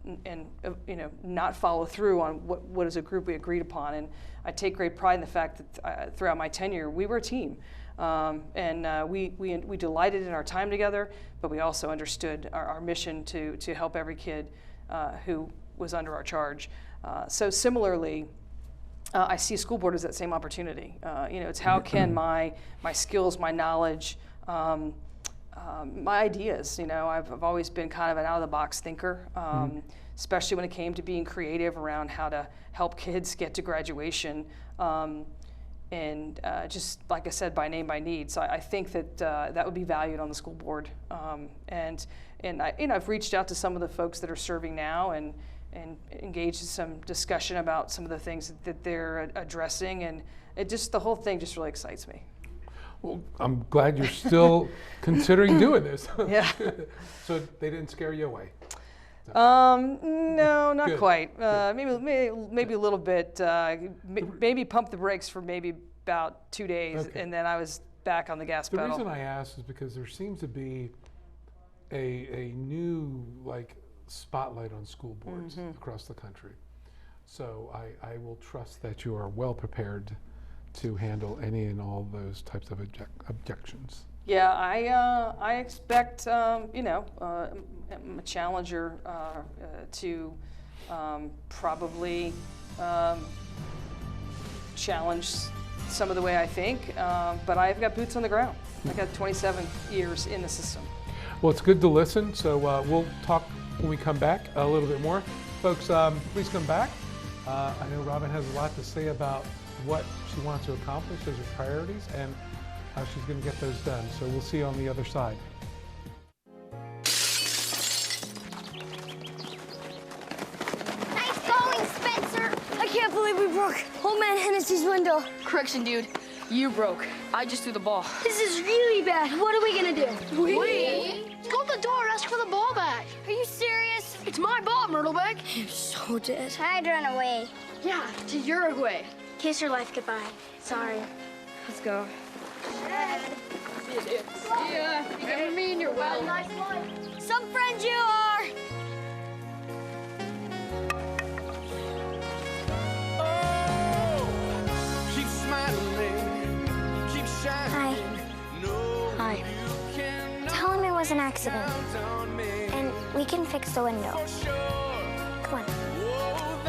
not follow through on what as a group we agreed upon. And I take great pride in the fact that throughout my tenure we were a team, and we delighted in our time together, but we also understood our mission to help every kid who was under our charge. So similarly, I see school board as that same opportunity. It's how can my skills, my knowledge, my ideas. I've always been kind of an out-of-the-box thinker, especially when it came to being creative around how to help kids get to graduation, and just like I said, by name, by need. So I think that that would be valued on the school board, and I've reached out to some of the folks that are serving now and engaged in some discussion about some of the things that they're addressing, and the whole thing just really excites me. Well, I'm glad you're still considering doing this. Yeah. So they didn't scare you away? No, not Good. quite. Good. Maybe a little bit. Maybe pump the brakes for maybe about 2 days, Okay. and then I was back on the gas pedal. The reason I asked is because there seems to be a new spotlight on school boards across the country. So I will trust that you are well prepared to handle any and all those types of objections. Yeah, I expect a challenger to probably challenge some of the way I think, but I've got boots on the ground. I've got 27 years in the system. Well, it's good to listen, so we'll talk when we come back a little bit more. Folks, please come back. I know Robyn has a lot to say about what she wants to accomplish as her priorities and how she's going to get those done. So we'll see you on the other side. Nice going, Spencer! I can't believe we broke Old Man Hennessy's window. Correction, dude. You broke. I just threw the ball. This is really bad. What are we gonna do? We? Go to the door and ask for the ball back. Are you serious? It's my ball, Myrtlebeck. You're so dead. I'd run away. Yeah, to Uruguay. Kiss your life goodbye. Sorry. Let's go. See ya. You never mean you're well. Nice one. Some friends you are. Keep smiling, keep shining. Hi. Tell him it was an accident. And we can fix the window. Come on.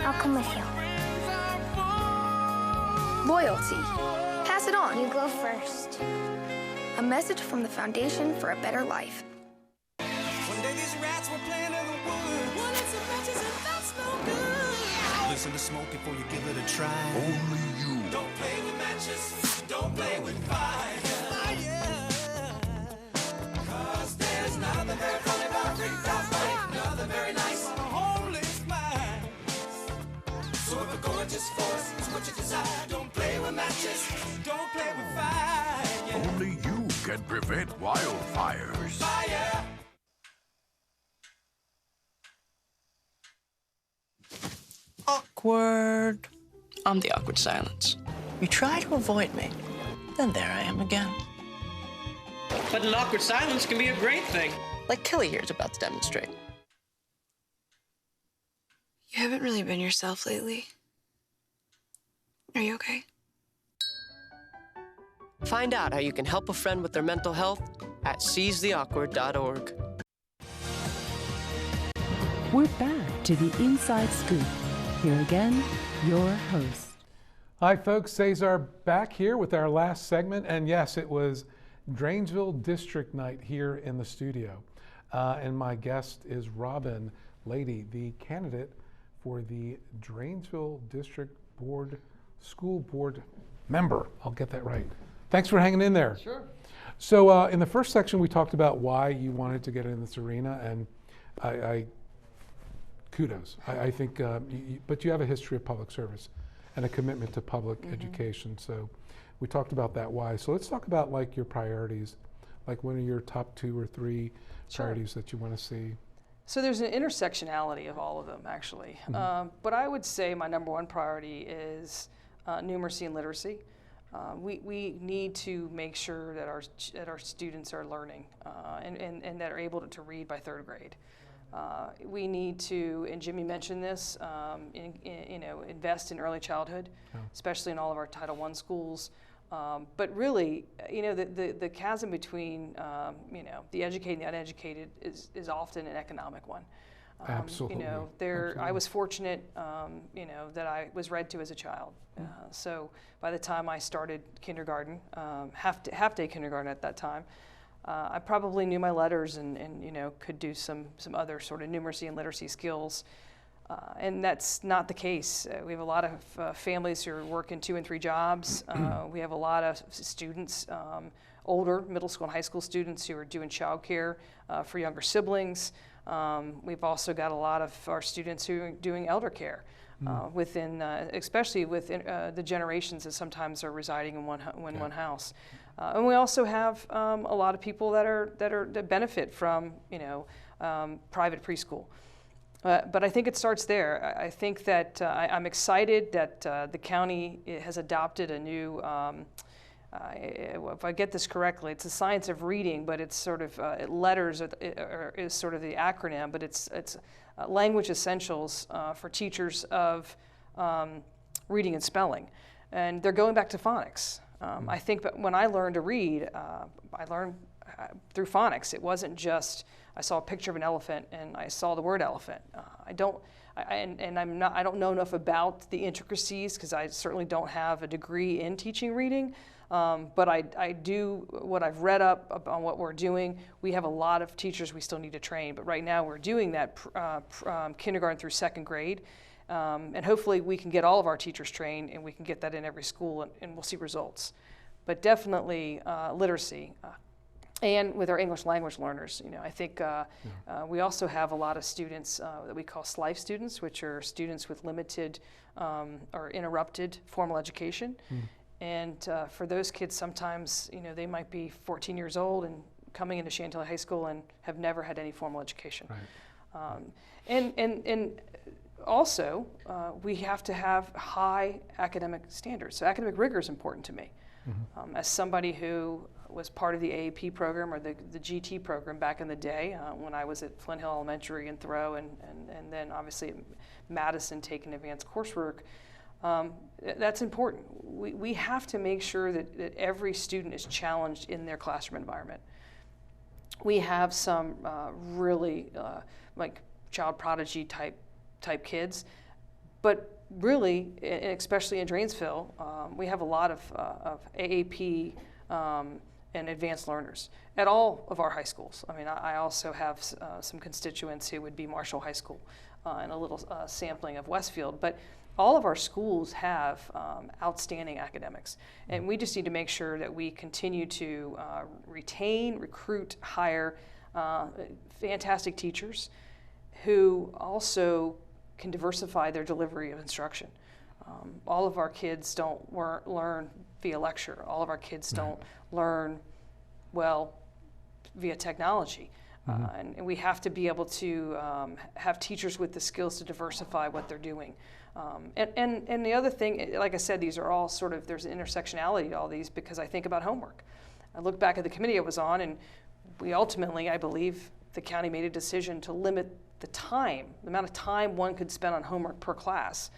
I'll come with you. Loyalty. Pass it on. You go first. A message from the Foundation for a Better Life. One day these rats were playing in the woods. Well, it's a matches and that's no good. Listen to smoke before you give it a try. Only you. Don't play with matches. Don't play with fire. Cause there's nothing very funny about freaked out life. Nothing very nice on a homeless mind. So if a gorgeous force is what you desire, don't play with matches. Don't play with fire. Only you can prevent wildfires. Fire. Awkward. I'm the awkward silence. You try to avoid me, then there I am again. But an awkward silence can be a great thing. like Kelly here is about to demonstrate. You haven't really been yourself lately. Are you okay? Find out how you can help a friend with their mental health at seizetheawkward.org. We're back to the Inside Scoop. Here again, your host. Hi folks, Cesar back here with our last segment, and yes, it was Dranesville District Night here in the studio. And my guest is Robyn Lady, the candidate for the Dranesville District School Board member. I'll get that right. Thanks for hanging in there. Sure. So in the first section, we talked about why you wanted to get in this arena, and I kudos. I think, but you have a history of public service and a commitment to public education. So we talked about that why. So let's talk about like your priorities, like what are your top 2 or 3 priorities that you want to see? So there's an intersectionality of all of them, actually. But I would say my number 1 priority is numeracy and literacy. We need to make sure that our students are learning and that are able to read by 3rd grade. We need to, and Jimmy mentioned this, invest in early childhood, especially in all of our Title I schools. But really, the chasm between, the educated and the uneducated is often an economic one. Absolutely. I was fortunate, that I was read to as a child. So by the time I started kindergarten, half-day kindergarten at that time, I probably knew my letters and could do some other sort of numeracy and literacy skills. And that's not the case. We have a lot of families who are working 2 and 3 jobs. We have a lot of students, older middle school and high school students who are doing childcare for younger siblings. We've also got a lot of our students who are doing elder care within, especially within the generations that sometimes are residing in one house. And we also have a lot of people that benefit from private preschool. But I think it starts there. I think that I'm excited that the county has adopted a new, if I get this correctly, it's a science of reading, but it's sort of letters is sort of the acronym, but it's language essentials for teachers of reading and spelling. And they're going back to phonics. I think that when I learned to read, I learned through phonics. It wasn't just I saw a picture of an elephant and I saw the word elephant. I don't know enough about the intricacies because I certainly don't have a degree in teaching reading. But I do what I've read up on what we're doing. We have a lot of teachers we still need to train, but right now we're doing that kindergarten through 2nd grade. And hopefully we can get all of our teachers trained and we can get that in every school and we'll see results. But definitely literacy. And with our English language learners, I think we also have a lot of students that we call SLIFE students, which are students with limited or interrupted formal education. And for those kids, sometimes, they might be 14 years old and coming into Chantilly High School and have never had any formal education. Right. And also, we have to have high academic standards. So academic rigor is important to me. As somebody who was part of the AAP program or the GT program back in the day when I was at Flint Hill Elementary in Thoreau and then obviously at Madison taking advanced coursework, that's important. We have to make sure that every student is challenged in their classroom environment. We have some really like child prodigy type kids, but really, especially in Dranesville, we have a lot of AAP and advanced learners at all of our high schools. I mean, I also have some constituents who would be Marshall High School and a little sampling of Westfield, but all of our schools have outstanding academics, and we just need to make sure that we continue to retain, recruit, hire fantastic teachers who also can diversify their delivery of instruction. All of our kids don't learn via lecture. All of our kids don't learn well via technology. And we have to be able to have teachers with the skills to diversify what they're doing. And the other thing, like I said, these are all sort of, there's an intersectionality to all these because I think about homework. I look back at the committee I was on and we ultimately, I believe, the county made a decision to limit the amount of time one could spend on homework per class.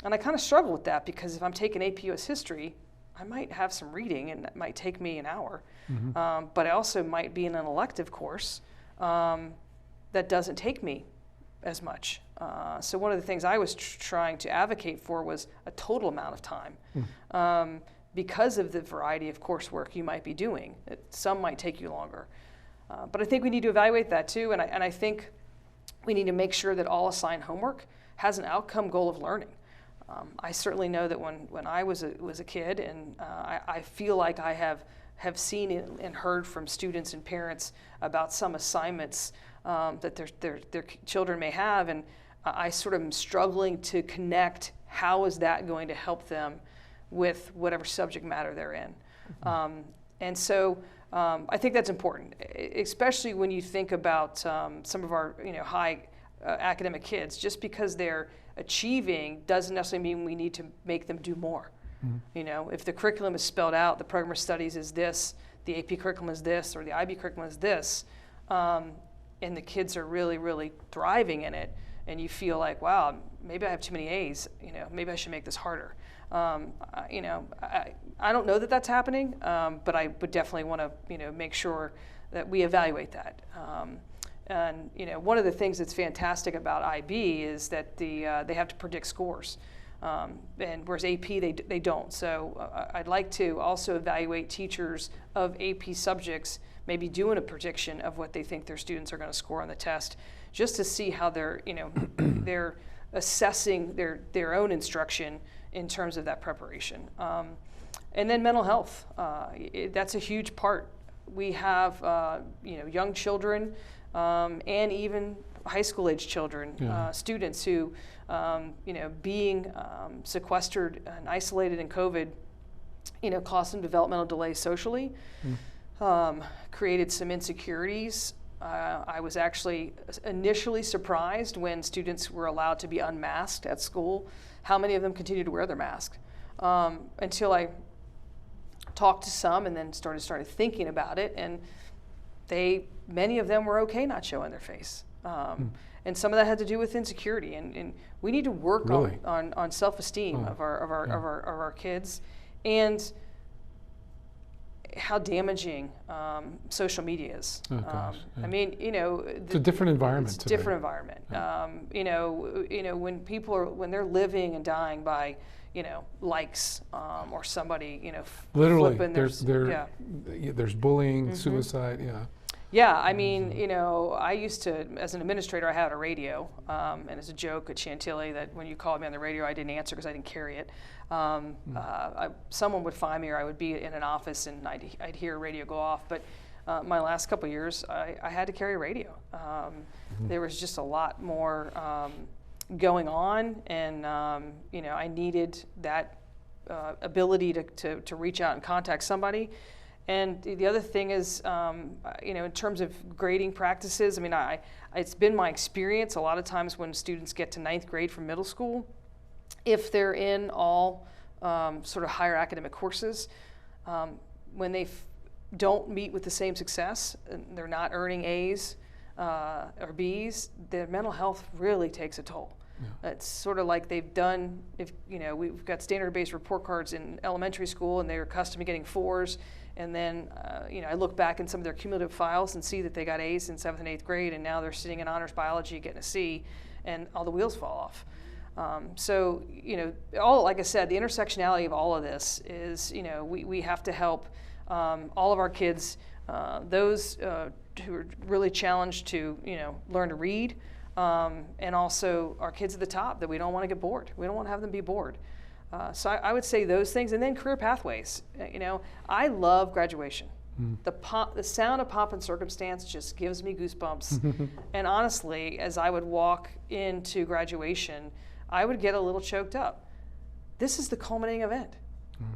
And I kind of struggle with that, because if I'm taking AP US History, I might have some reading and that might take me an hour. But I also might be in an elective course that doesn't take me as much. So one of the things I was trying to advocate for was a total amount of time. Because of the variety of coursework you might be doing. Some might take you longer. But I think we need to evaluate that too, and I think we need to make sure that all assigned homework has an outcome goal of learning. I certainly know that when I was a kid, and I feel like I have seen and heard from students and parents about some assignments that their children may have, and I sort of am struggling to connect how is that going to help them with whatever subject matter they're in. And so I think that's important, especially when you think about some of our high academic kids. Just because they're achieving doesn't necessarily mean we need to make them do more. If the curriculum is spelled out, the program of studies is this, the AP curriculum is this, or the IB curriculum is this, and the kids are really, really thriving in it, and you feel like, wow, maybe I have too many A's, maybe I should make this harder. I don't know that that's happening, but I would definitely want to, make sure that we evaluate that. And one of the things that's fantastic about IB is that they have to predict scores, and whereas AP they don't. So I'd like to also evaluate teachers of AP subjects, maybe doing a prediction of what they think their students are going to score on the test, just to see how they're they're assessing their own instruction in terms of that preparation. And then mental health, that's a huge part. We have young children and even high school age children, students who being sequestered and isolated in COVID, caused some developmental delays socially, created some insecurities. I was actually initially surprised when students were allowed to be unmasked at school, how many of them continued to wear their mask, until I talked to some and then started thinking about it, and many of them were okay not showing their face. And some of that had to do with insecurity, and we need to work on self-esteem of our kids, and how damaging social media is. I mean, it's a different environment. It's a different environment. When they're living and dying by, likes, or somebody, literally, flipping there's bullying, suicide, Yeah, I mean, I used to, as an administrator, I had a radio, and it's a joke at Chantilly that when you called me on the radio, I didn't answer because I didn't carry it. Someone would find me, or I would be in an office and I'd hear a radio go off. But my last couple of years, I had to carry a radio. There was just a lot more going on, and I needed that ability to reach out and contact somebody. And the other thing is, in terms of grading practices, I mean, it's been my experience a lot of times when students get to 9th grade from middle school, if they're in all sort of higher academic courses, when they don't meet with the same success, and they're not earning A's or B's, their mental health really takes a toll. It's sort of like they've done, we've got standard-based report cards in elementary school, and they're accustomed to getting 4s. And then, I look back in some of their cumulative files and see that they got A's in 7th and 8th grade, and now they're sitting in honors biology getting a C, and all the wheels fall off. So, like I said, the intersectionality of all of this is, we have to help all of our kids, those who are really challenged to, learn to read, and also our kids at the top that we don't want to get bored. We don't want to have them be bored. So I would say those things, and then career pathways. I love graduation. The sound of pomp and circumstance just gives me goosebumps. And honestly, as I would walk into graduation, I would get a little choked up. This is the culminating event.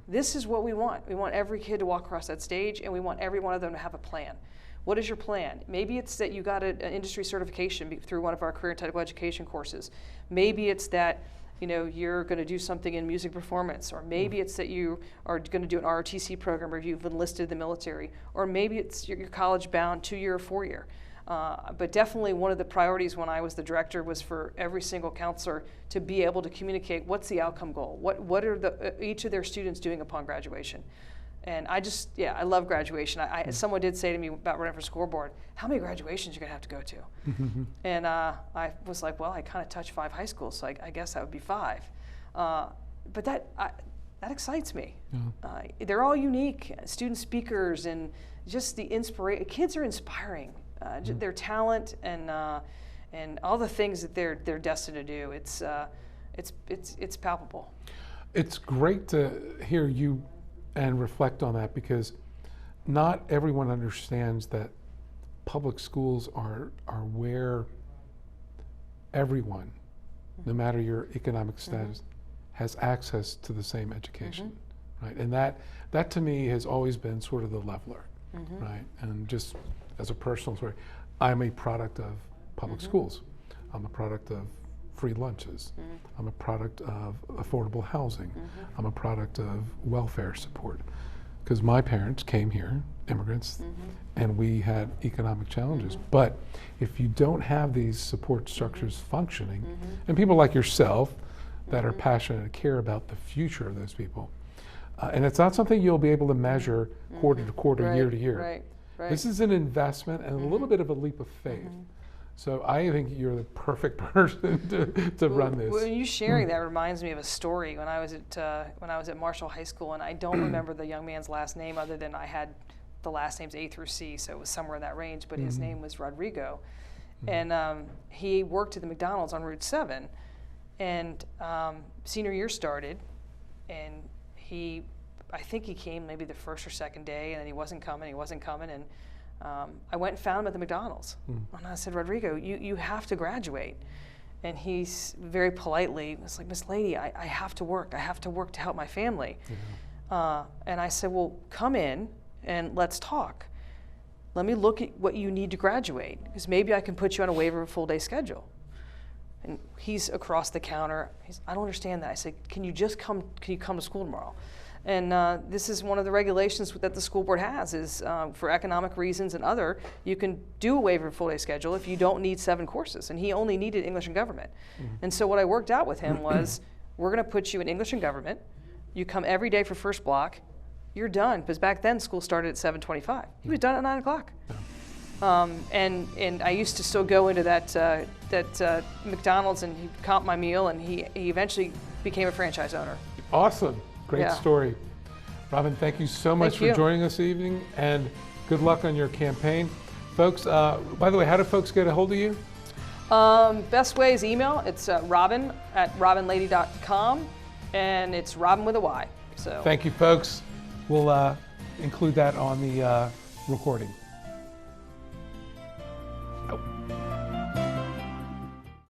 This is what we want. We want every kid to walk across that stage, and we want every one of them to have a plan. What is your plan? Maybe it's that you got an industry certification through one of our career and technical education courses. Maybe it's that you're going to do something in music performance, or maybe it's that you are going to do an ROTC program, or you've enlisted in the military, or maybe it's you're college bound 2-year or 4-year. But definitely one of the priorities when I was the director was for every single counselor to be able to communicate what's the outcome goal, what are each of their students doing upon graduation. And I love graduation. Someone did say to me about running for school board, how many graduations you're gonna have to go to? And I was like, well, I kind of touched 5 high schools, so I guess that would be 5. But that excites me. Yeah. They're all unique, student speakers, and just the inspiration. Kids are inspiring. Their talent and all the things that they're destined to do. It's palpable. It's great to hear you and reflect on that, because not everyone understands that public schools are where everyone, no matter your economic status, has access to the same education, right? And that to me has always been sort of the leveler, right? And just as a personal story, I'm a product of public schools. I'm a product of free lunches. I'm a product of affordable housing. I'm a product of welfare support. Because my parents came here, immigrants, and we had economic challenges. But if you don't have these support structures functioning, and people like yourself that are passionate and care about the future of those people, and it's not something you'll be able to measure quarter to quarter, year to year. This is an investment and a little bit of a leap of faith. So I think you're the perfect person to run this. Well, you sharing that reminds me of a story when I was at Marshall High School, and I don't remember the young man's last name other than I had the last names A through C, so it was somewhere in that range. But his name was Rodrigo, and he worked at the McDonald's on Route 7, and senior year started, and I think he came maybe the first or second day, and then he wasn't coming, and I went and found him at the McDonald's. And I said, Rodrigo, you have to graduate. And he's very politely was like, Miss Lady, I have to work. I have to work to help my family. And I said, well, come in and let's talk. Let me look at what you need to graduate, because maybe I can put you on a waiver of a full day schedule. And he's across the counter. I don't understand that. I said, can you come to school tomorrow? And this is one of the regulations that the school board has is for economic reasons and other, you can do a waiver of full day schedule if you don't need 7 courses. And he only needed English and government. And so what I worked out with him was, we're gonna put you in English and government. You come every day for first block, you're done. Because back then school started at 7:25. He was done at 9 o'clock. And I used to still go into that McDonald's, and he'd comp my meal, and he eventually became a franchise owner. Awesome. Great story. Robyn, thank you so much for joining us this evening, and good luck on your campaign. Folks, by the way, how do folks get a hold of you? Best way is email. It's robyn@robynlady.com, and it's Robyn with a Y. So. Thank you, folks. We'll include that on the recording.